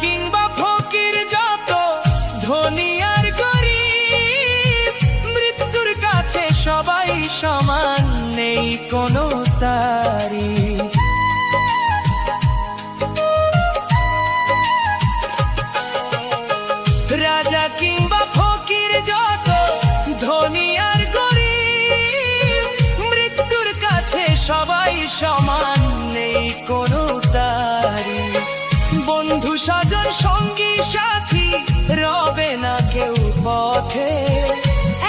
কিংবা ফকির, যত ধনী আর গরিব, মৃত্যুর কাছে সবাই সমান, নেই কোনো তারিফ। রাজা কিংবা ফকির, যত ধনী আর গরিব, মৃত্যুর কাছে সবাই সমান, নেই কোনো তারিফ। বন্ধু স্বজন সঙ্গী সাথী রবে না কেউ পথে,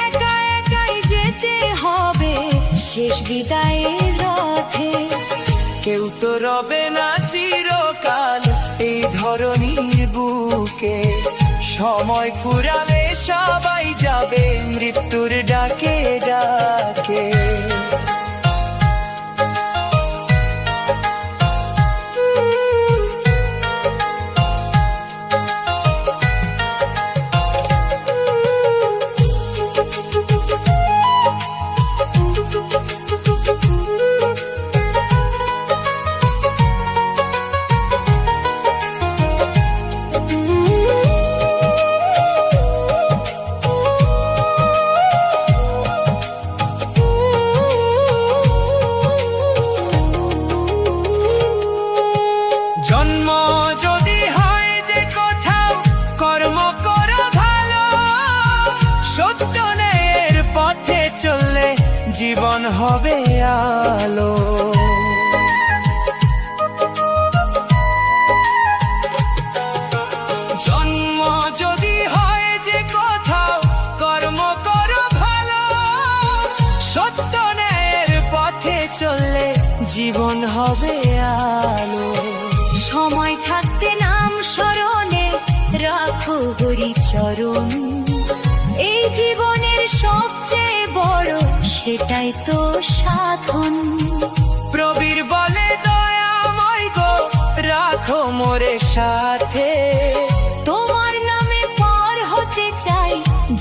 একা একাই যেতে হবে শেষ বিদায়ের রথে। কেউ তো রবে না চিরকাল এই ধরনীর বুকে, সময় ফুরালে সবাই যাবে মৃত্যুর ডাকে ডাকে। জন্ম যদি হয় যে কোথাও, কর্ম করো ভালো, সত্য ন্যায়ের পথে চললে জীবন হবে আলো। জন্ম যদি হয় যে কোথাও, কর্ম করো ভালো, সত্য ন্যায়ের পথে চললে জীবন হবে আলো। সময় থাকতে নাম স্মরণে রাখো হরিচরণ, এই জীবনের সবচেয়ে বড় সেটাই তো সাধন। প্রবীর বলে দয়াময় গো, রাখো মোরে সাথে, তোমার নামে পার হতে চাই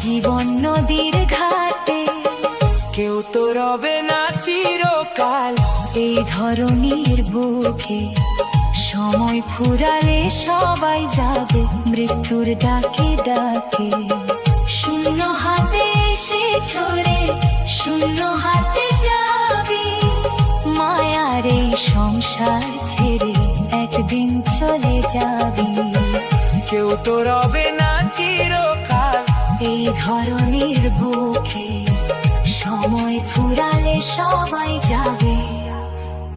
জীবন নদীর ঘাটে। কেউ তো রবে না চিরকাল এই ধরনীর বুকে, সময় ফুরালে সবাই যাবে মৃত্যুর ডাকে ডাকে। শূন্য হাতে এসে ছড়ে শূন্য হাতে যাবি, মায়ার এই সংসার ছেড়ে একদিন চলে যাবি। কেউ তো রবে না চিরকাল এই ধরনীর বুকে, সময় ফুরালে সবাই যাবে